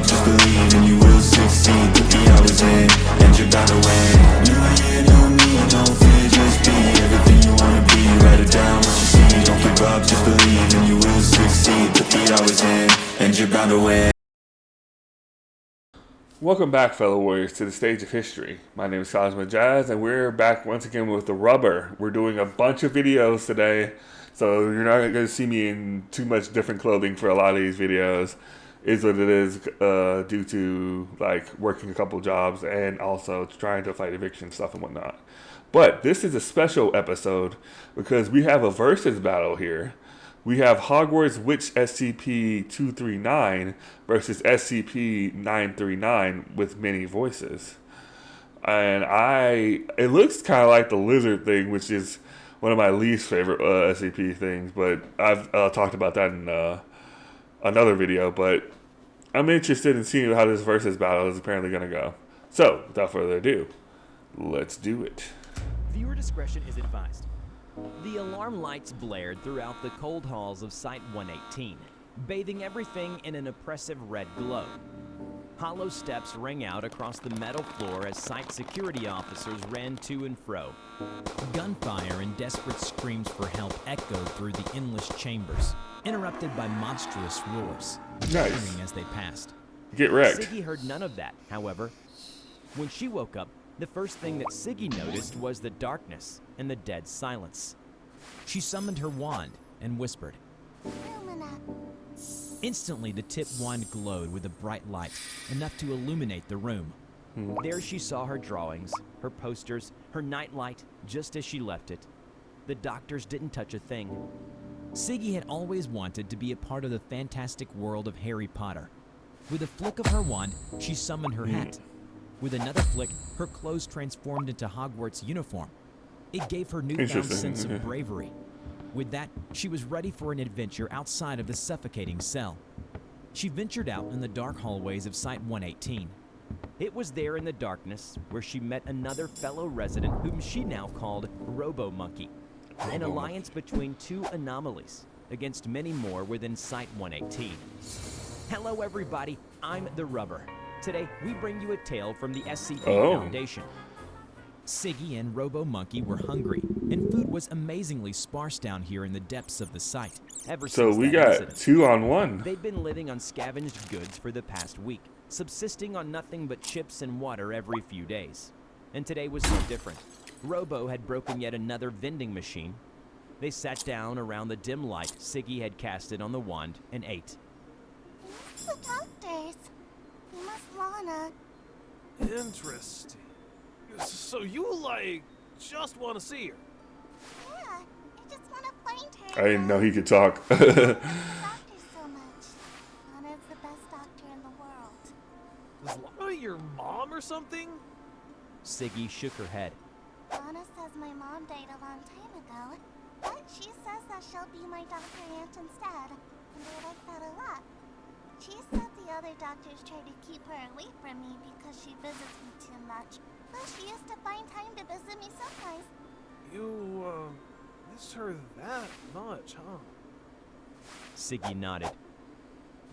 up, just believe and you will succeed. Put the hours in, and you're bound to win. New year, new me, no fear, just be everything you wanna be. Write it down, what you see, don't give up, just believe and you will succeed. Put the hours in, and you're bound to win. Welcome back, fellow warriors, to the stage of history. My name is Cosmo Jazz, and we're back once again with the rubber. We're doing a bunch of videos today, so you're not going to see me in too much different clothing for a lot of these videos. Is what it is due to like working a couple jobs and also trying to fight eviction stuff and whatnot. But this is a special episode because we have a versus battle here. We have Hogwarts Witch SCP-239 versus SCP-939 with many voices. And it looks kind of like the lizard thing, which is one of my least favorite SCP things, but I've talked about that in another video, but I'm interested in seeing how this versus battle is apparently going to go. So, without further ado, let's do it. Viewer discretion is advised. The alarm lights blared throughout the cold halls of Site-118, bathing everything in an oppressive red glow. Hollow steps rang out across the metal floor as site security officers ran to and fro. Gunfire and desperate screams for help echoed through the endless chambers, interrupted by monstrous roars, Nice. as they passed. Get wrecked. Siggy heard none of that, however. When she woke up, the first thing that Siggy noticed was the darkness and the dead silence. She summoned her wand and whispered. Instantly, the tip wand glowed with a bright light, enough to illuminate the room. There she saw her drawings, her posters, her nightlight, just as she left it. The doctors didn't touch a thing. Siggy had always wanted to be a part of the fantastic world of Harry Potter. With a flick of her wand, she summoned her hat. With another flick, her clothes transformed into Hogwarts uniform. It gave her newfound sense of bravery. With that, she was ready for an adventure outside of the suffocating cell. She ventured out in the dark hallways of Site-118. It was there in the darkness where she met another fellow resident whom she now called RoboMonkey, an alliance between two anomalies against many more within Site-118. Hello everybody, I'm the Rubber. Today, we bring you a tale from the SCP Foundation. Siggy and RoboMonkey were hungry, and food was amazingly sparse down here in the depths of the site. So we got incident, 2-on-1. They'd been living on scavenged goods for the past week, subsisting on nothing but chips and water every few days. And today was no different. Robo had broken yet another vending machine. They sat down around the dim light Siggy had casted on the wand and ate. The doctors. You must wanna. Interesting. So you, just want to see her? Yeah, I just want to find her. I didn't know he could talk. I love the doctor so much. Lana's the best doctor in the world. Is Lana your mom or something? Siggy shook her head. Lana says my mom died a long time ago, but she says that she'll be my doctor aunt instead, and I like that a lot. She said the other doctors try to keep her away from me because she visits me too much. But she used to find time to visit me sometimes. You, miss her that much, huh? Siggy nodded.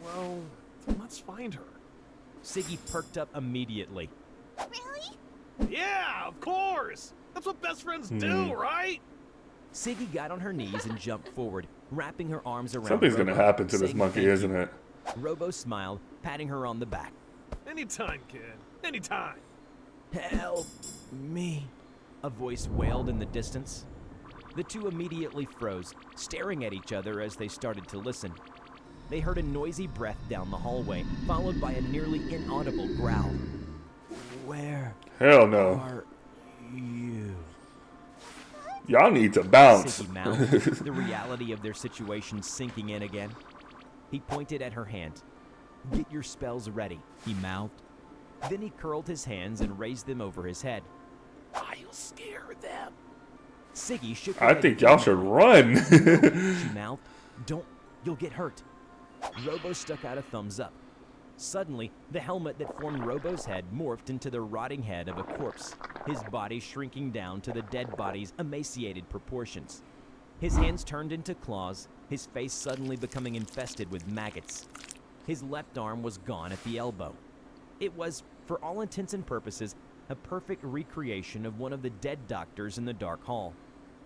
Well, then let's find her. Siggy perked up immediately. Really? Yeah, of course! That's what best friends do, right? Siggy got on her knees and jumped forward, wrapping her arms around Something's Robo, going to happen to this saying monkey, thank you. isn't it? Robo smiled, patting her on the back. Anytime, kid. Anytime. Help me, a voice wailed in the distance. The two immediately froze, staring at each other as they started to listen. They heard a noisy breath down the hallway, followed by a nearly inaudible growl. Where Hell no. are you? Y'all need to bounce. Siggy mouthed, the reality of their situation sinking in again. He pointed at her hand. Get your spells ready, he mouthed. Then he curled his hands and raised them over his head. I'll scare them. Siggy shook her I head think y'all should run. she mouthed. Don't, you'll get hurt. Robo stuck out a thumbs up. Suddenly, the helmet that formed Robo's head morphed into the rotting head of a corpse, his body shrinking down to the dead body's emaciated proportions. His hands turned into claws, his face suddenly becoming infested with maggots. His left arm was gone at the elbow. It was, for all intents and purposes, a perfect recreation of one of the dead doctors in the dark hall.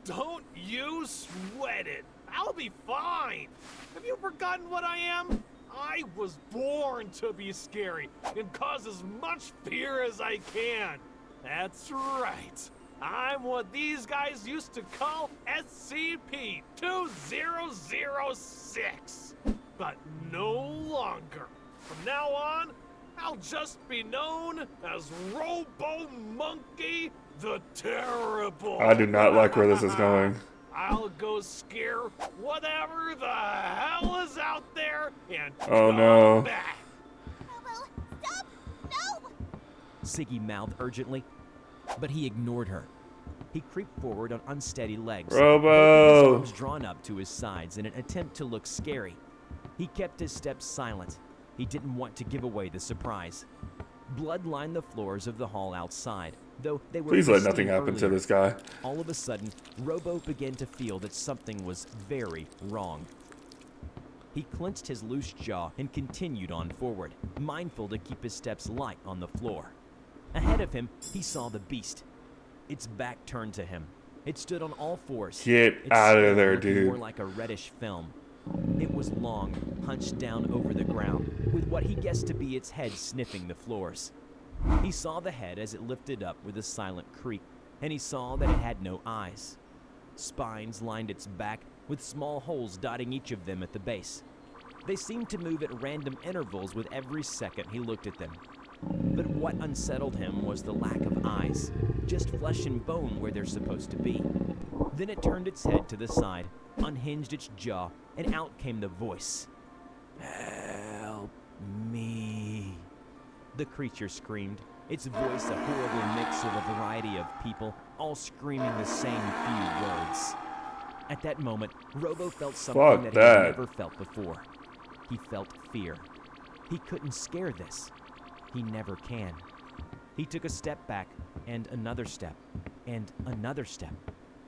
Don't you sweat it. I'll be fine. Have you forgotten what I am? I was born to be scary and cause as much fear as I can. That's right. I'm what these guys used to call SCP-2006. But no longer. From now on, I'll just be known as RoboMonkey the Terrible. I do not like where this is going. I'll go scare whatever the hell is out there and Oh, come no. back. Robo, stop! No! Siggy mouthed urgently, but he ignored her. He creeped forward on unsteady legs, Robo! both his arms drawn up to his sides in an attempt to look scary. He kept his steps silent. He didn't want to give away the surprise. Blood lined the floors of the hall outside, though they were Please let pristine nothing happen to earlier. this guy. All of a sudden, Robo began to feel that something was very wrong. He clenched his loose jaw and continued on forward, mindful to keep his steps light on the floor. Ahead of him, he saw the beast. Its back turned to him. It stood on all fours. Get its out of skull there, looking dude. More like a reddish film. It was long, hunched down over the ground, with what he guessed to be its head sniffing the floors. He saw the head as it lifted up with a silent creak, and he saw that it had no eyes. Spines lined its back, with small holes dotting each of them at the base. They seemed to move at random intervals with every second he looked at them. But what unsettled him was the lack of eyes, just flesh and bone where they're supposed to be. Then it turned its head to the side, unhinged its jaw, and out came the voice. "Help me," the creature screamed, its voice a horrible mix of a variety of people, all screaming the same few words. At that moment, Robo felt something that he had never felt before. He felt fear. He couldn't scare this. He never can. He took a step back, and another step, and another step.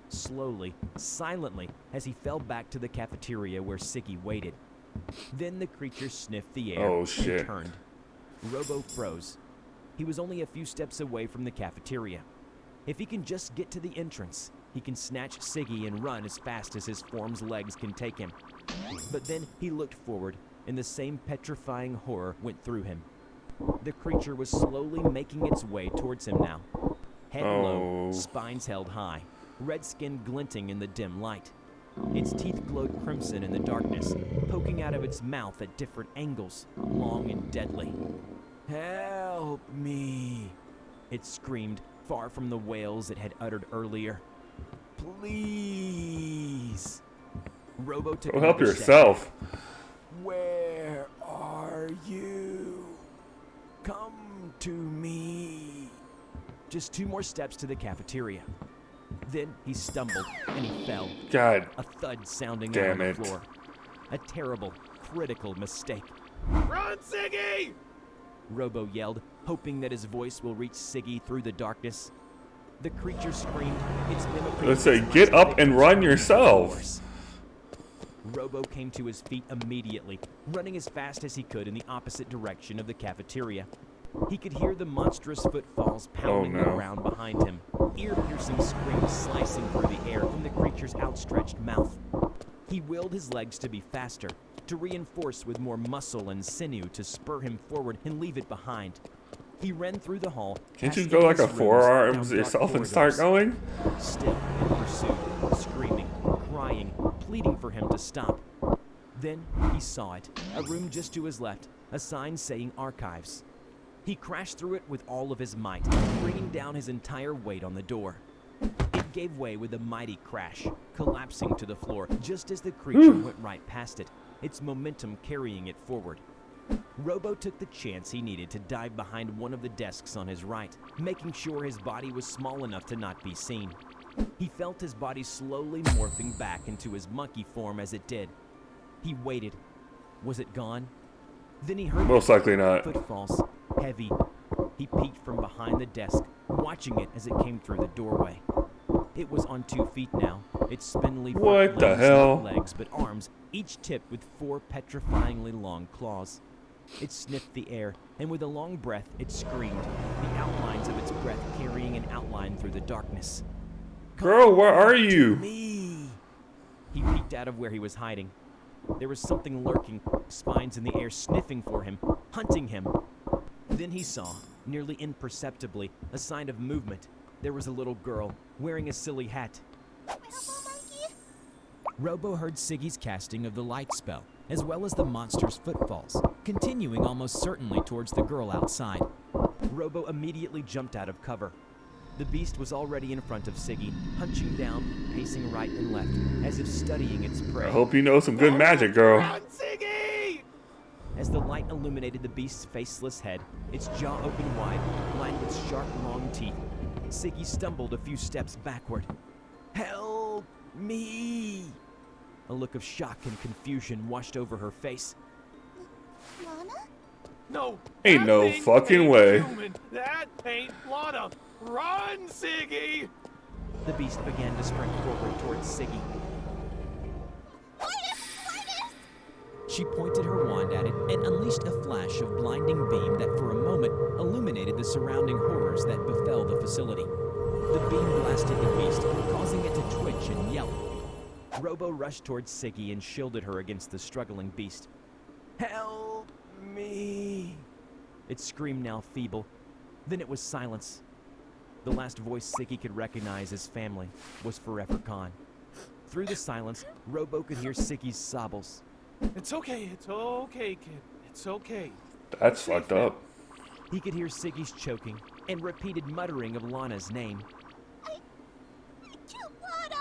Slowly, silently, as he fell back to the cafeteria where Siggy waited. Then the creature sniffed the air and turned. Robo froze. He was only a few steps away from the cafeteria. If he can just get to the entrance, he can snatch Siggy and run as fast as his form's legs can take him. But then he looked forward, and the same petrifying horror went through him. The creature was slowly making its way towards him now. Head low, spines held high, red skin glinting in the dim light. Its teeth glowed crimson in the darkness, poking out of its mouth at different angles, long and deadly. "Help me," it screamed, far from the wails it had uttered earlier. "Please." Robo took Go help another step. yourself. "Where are you? Come to me." Just 2 more steps to the cafeteria. Then he stumbled and he fell. God. A thud sounding Damn on it. the floor. A terrible, critical mistake. Run, Siggy! Robo yelled, hoping that his voice will reach Siggy through the darkness. The creature screamed, its mimicry. Let's say, get up and run yourself. Robo came to his feet immediately, running as fast as he could in the opposite direction of the cafeteria. He could hear the monstrous footfalls pounding the ground behind him, ear-piercing screams slicing through the air from the creature's outstretched mouth. He willed his legs to be faster, to reinforce with more muscle and sinew to spur him forward and leave it behind. He ran through the hall. Can't you go like a forearms yourself and start going? Still in pursuit, screaming, crying, pleading for him to stop. Then he saw it, a room just to his left, a sign saying archives. He crashed through it with all of his might, bringing down his entire weight on the door. It gave way with a mighty crash, collapsing to the floor just as the creature went right past it, its momentum carrying it forward. Robo took the chance he needed to dive behind one of the desks on his right, making sure his body was small enough to not be seen. He felt his body slowly morphing back into his monkey form as it did. He waited. Was it gone? Then he heard Most likely not. footfalls, heavy. He peeked from behind the desk, watching it as it came through the doorway. It was on 2 feet now, its spindly front What the limbs, hell? not legs but arms, each tipped with 4 petrifyingly long claws. It sniffed the air, and with a long breath, it screamed, the outlines of its breath carrying an outline through the darkness. Girl, where are you? Me! He peeked out of where he was hiding. There was something lurking, spines in the air sniffing for him, hunting him. Then he saw, nearly imperceptibly, a sign of movement. There was a little girl, wearing a silly hat. RoboMonkey? Robo heard Siggy's casting of the light spell, as well as the monster's footfalls, continuing almost certainly towards the girl outside. Robo immediately jumped out of cover. The beast was already in front of Siggy, hunching down, pacing right and left, as if studying its prey. I hope you know some good magic, girl. Run, Siggy! As the light illuminated the beast's faceless head, its jaw opened wide, lined with sharp, long teeth, Siggy stumbled a few steps backward. Help me! A look of shock and confusion washed over her face. Lana? No. Ain't that no thing fucking ain't way. Human. That ain't Lana. Run, Siggy! The beast began to sprint forward towards Siggy. She pointed her wand at it and unleashed a flash of blinding beam that for a moment illuminated the surrounding horrors that befell the facility. The beam blasted the beast, causing it to twitch and yelp. Robo rushed towards Siggy and shielded her against the struggling beast. Help me! It screamed, now feeble. Then it was silence. The last voice Siggy could recognize as family was forever gone. Through the silence, Robo could hear Siggy's sobbles. It's okay, kid. It's okay. That's fucked up. He could hear Siggy's choking and repeated muttering of Lana's name. I killed Lana.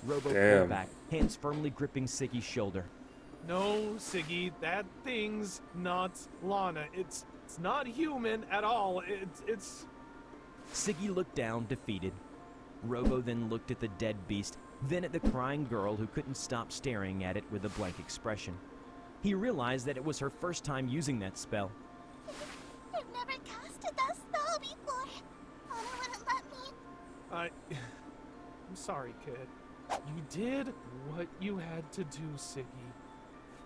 Robo Damn. pulled back, hands firmly gripping Siggy's shoulder. No, Siggy, that thing's not Lana. It's not human at all. It's... Siggy looked down, defeated. Robo then looked at the dead beast, then at the crying girl who couldn't stop staring at it with a blank expression. He realized that it was her first time using that spell. I've never casted that spell before. Lana wouldn't let me. I'm sorry, kid. You did what you had to do, Siggy.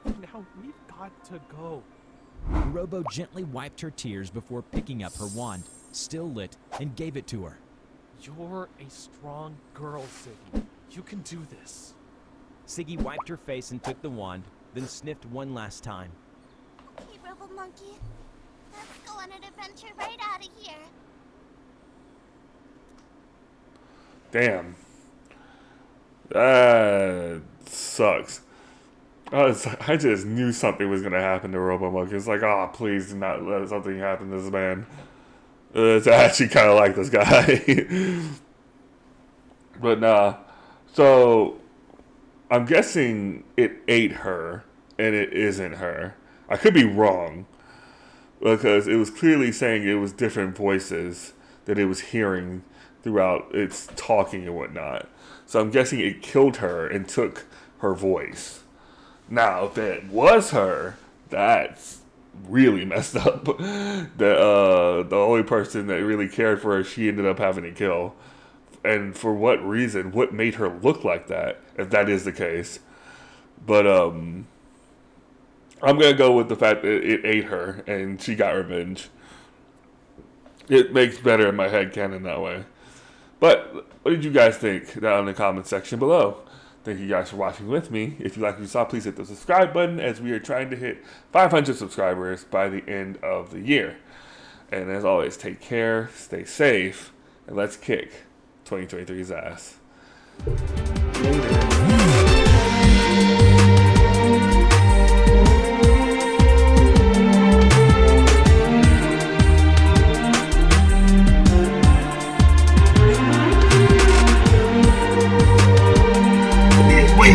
Now we've got to go. Robo gently wiped her tears before picking up her wand, still lit, and gave it to her. You're a strong girl, Siggy. You can do this. Siggy wiped her face and took the wand, then sniffed one last time. Okay, RoboMonkey. Let's go on an adventure right out of here. Damn. That sucks. I just knew something was gonna happen to RoboMonkey. It's like, oh, please do not let something happen to this man. It's actually kind of like this guy. But nah. So, I'm guessing it ate her, and it isn't her. I could be wrong, because it was clearly saying it was different voices that it was hearing throughout its talking and whatnot. So I'm guessing it killed her and took her voice. Now, if it was her, that's really messed up. The only person that really cared for her, she ended up having to kill. And for what reason? What made her look like that, if that is the case? But I'm going to go with the fact that it ate her and she got revenge. It makes better in my head canon that way. But what did you guys think down in the comment section below? Thank you guys for watching with me. If you like what you saw, please hit the subscribe button, as we are trying to hit 500 subscribers by the end of the year. And as always, take care, stay safe, and let's kick 2023's ass. Wait,